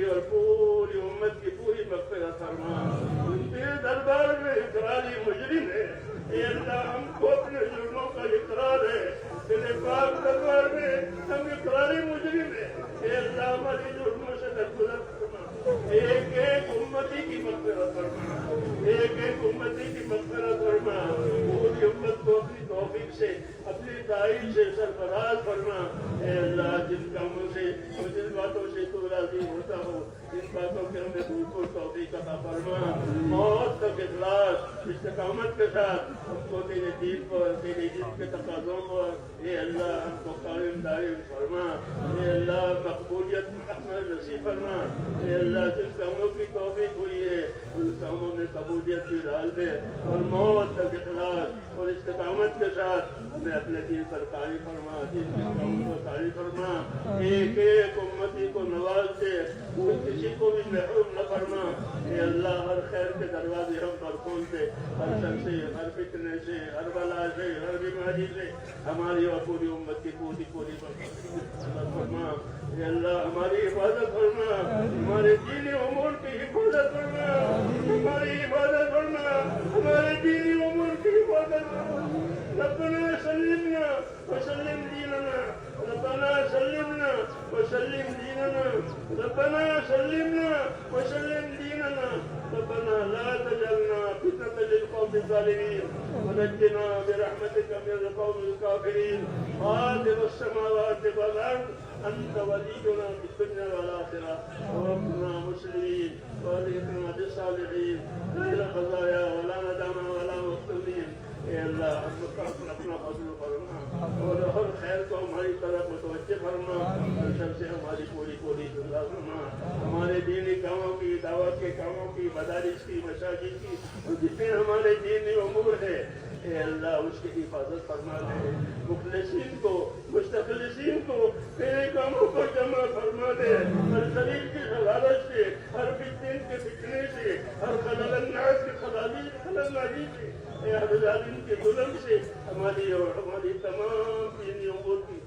اور پوری امت کی پوری مغفرت فرما. ان کے دربار میں اقراری مجرم ہے. اے اللہ ہم کو اپنے جرموں کا اقرار ہے. تیرے پاک دربار میں ہم اقراری مجرم ہیں. اے اللہ ہماری جرموں سے درگزر فرما. ایک ایک امتی کی مغفرت فرما. ایک ایک امتی کی مغفرت فرما. پوری امت کو اپنی توفیق سے اپنی تعین سے سرفراز فرما. اے اللہ جن کاموں سے اور جن باتوں سے تو راضی ہوتا ہو ان باتوں کے ہمیں بالکل توفیق عطا فرما. موت تک اخلاص استقامت کے ساتھ ہم کو تیرے دین پر تیرے جسم کے تقاضوں پر اے اللہ ہم کو قائم دائم فرما. اے اللہ مقبولیت احمد نصیب فرما. اے اللہ جن کاموں کی توفیق ہوئی ہے ان کاموں میں قبولیت کی ڈال دے اور موت تک اخلاص اور استقامت کے ساتھ ہمیں اپنے دین پر قائم فرما. دین کے کاموں پر قائم فرما. ایک ایک امتی کو نواز دے. کسی کو بھی محروم نہ فرما. اے اللہ ہر خیر کے دروازے ہم پر کھول دے. ہر شر سے ہر فتنے سے ہر بلا سے ہر بیماری سے ہماری اور پوری امت کی پوری حفاظت فرما. اے اللہ ہماری حفاظت فرما. ہمارے دینی امور کی حفاظت فرما. ہماری حفاظت فرما. ہمارے دینی امور کی حفاظت فرما. ربنا سلمنا وسلم دیننا. ربنا سلمنا وسلم دیننا. ربنا سلمنا وسلم دیننا. ربنا لا تجعلنا فتنة للقوم الظالمين ونجنا برحمتك من القوم الكافرين. فاطر السماوات والأرض أنت ولينا في الدنيا والآخرة توفنا مسلمين وألحقنا بالصالحين غير خزايا ولا ندامة ولا مفتونين. اے اللہ ہم اپنا فضل فرما اور ہر خیر کو ہماری طرف متوجہ فرما. سب سے ہماری پوری دعا فرما. ہمارے دینی کاموں کی دعوت کے کاموں کی مدارس کی مساجد کی اور جتنے ہمارے دینی امور ہے اے اللہ اس کی حفاظت فرما دے. مخلصین کو مستخلصین کو تیرے کاموں کو جمع فرما دے. ہر شریر کی حلالت سے ہر فتن کے فتنے سے ہر خلل الناس کے خلل سے ہر ظالم کے ظلم سے ہماری اور ہماری تمام دینی امور کی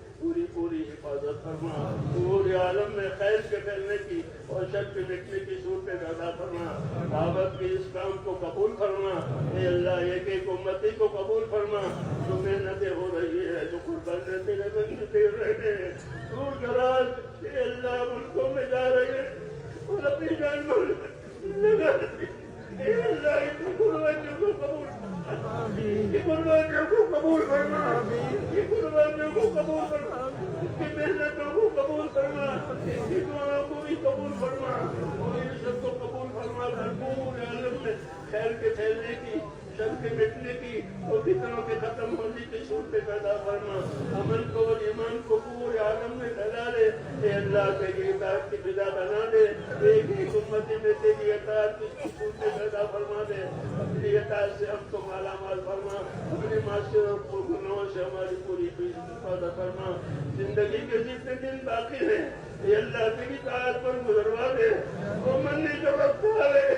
پوری حفاظت فرما. پورے عالم میں خیر کے پھیلنے کی اور شر کے مٹنے کی صورت پیدا فرما. دعوت کے اس کام کو قبول فرما. اے اللہ ایک ایک امتی کو قبول فرما. جو محنتیں ہو رہی ہے جو قربانیں تیرے بندے دے رہے ہیں دور دراز اے اللہ ملکوں میں جا رہے ہیں اور اپنی جان لگا اے اللہ ان قربانیوں کو قبول فرما. یہ قربانیوں کو قبول فرما. یہ قربانیوں کو قبول فرما. ان کی محنتوں کو قبول فرما. ان کی دعاؤں کو بھی قبول فرما اور ان سب کو قبول فرما. پورے عالم میں خیر کے پھیلنے کی شر کے مٹنے کی اور فتنوں کے ختم ہونے کی صورت پیدا فرما. عمل کو اور ایمان کو پورے عالم میں پھیلا دے. اے اللہ تیری اطاعت کی فضا بنا دے. ایک ایک امتی میں تیری اطاعت کی صورت پیدا فرما دے. اپنی اطاعت سے ہم کو مالا مال فرما. اپنی معاشرت اور گناہوں سے ہماری پوری حفاظت فرما. زندگی کے جتنے دن باقی ہیں اے اللہ تیری اطاعت پر گزروا دے. وہ منی جو وقت آئے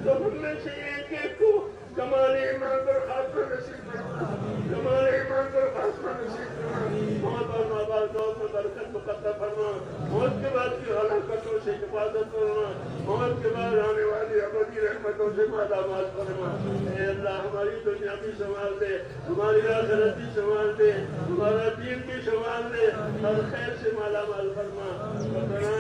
تو ہم میں سے ایک ایک کو کمال ایمان پر خاتمہ نصیب فرما. کمال ایمان پر خاتمہ نصیب فرما. موت اور مابعد دور میں برکت مقدر فرما. موت کے بعد کی ہلاکتوں سے حفاظت فرما. موت کے بعد آنے والی ابدی رحمتوں سے مالا مال فرما. اے اللہ ہماری دنیا بھی سنبھال دے. ہماری آخرت بھی سنبھال دے. ہمارا دین بھی سنبھال دے. ہر خیر سے مالا مال فرما. ربنا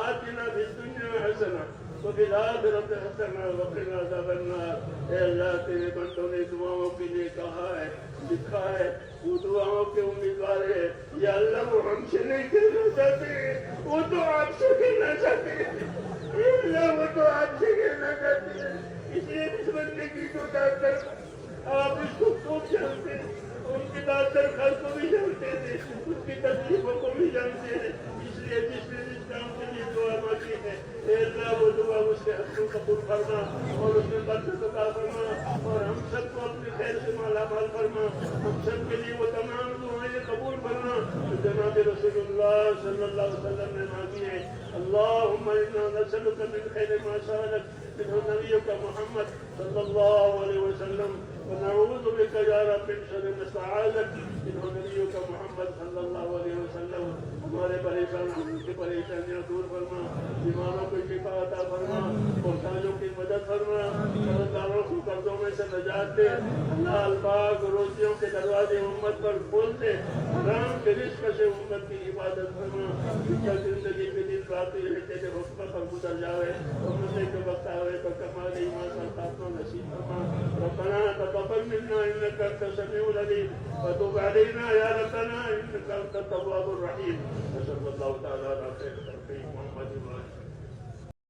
آتنا فی الدنیا حسنہ وفی الآخرۃ حسنہ وقنا عذاب النار. اے اللہ تیرے بندوں نے دعاؤں کے لیے کہا ہے لکھا ہے وہ دعاؤں کے امیدوار ہے. یا اللہ وہ ہم سے نہیں کہنا چاہتے وہ تو آپ سے کہنا چاہتے ہیں. اے اللہ وہ تو آپ سے کہنا چاہتے ہیں. اس لیے اس بندے کی جو ڈاکٹر آپ اس کو خوب جانتے ہیں. ان کی ڈاکٹر گھر کو بھی جانتے تھے. اس کی تکلیفوں کو بھی جانتے ہیں. اس لیے جس نے جس کام کے لیے دعا مانگی ہے اے اللہ وہ دعا اس کے حق کو قبول فرما اور اس میں برکت عطا فرما اور ہم سب کو اپنے خیر سے مالا مال فرما. ہم سب کے لیے وہ تمام دعائیں قبول فرما جو جناب رسول اللہ صلی اللہ علیہ وسلم نے مانگی ہے. اللہم انا نسألک من خیر ما سألک منہ نبیک محمد صلی اللہ علیہ وسلم ونعوذ بك يا رب من شر نستعاذك منه نبيك محمد صلی اللہ علیہ وسلم. ہمارے پریشانیاں دور فرما, بیماروں کو شفا عطا فرما, محتاجوں کی مدد فرما, قرضداروں کو قرضوں میں سے نجات دے. اللہ الپاک روزیوں کے دروازے امت پر کھول دے, حرام کے رزق سے امت کی حفاظت فرما. جب زندگی کے دن باقی ہے تیرے حکم پر گزر جاوے, مرنے کے وقت آوے تو کمال ایمان کا خاتمہ نصیب فرما. ربنا تقبل منا انك انت السميع العليم وتب علينا يا ربنا انك انت التواب الرحيم. وصلى الله تعالى على خير خلقه محمد وعلى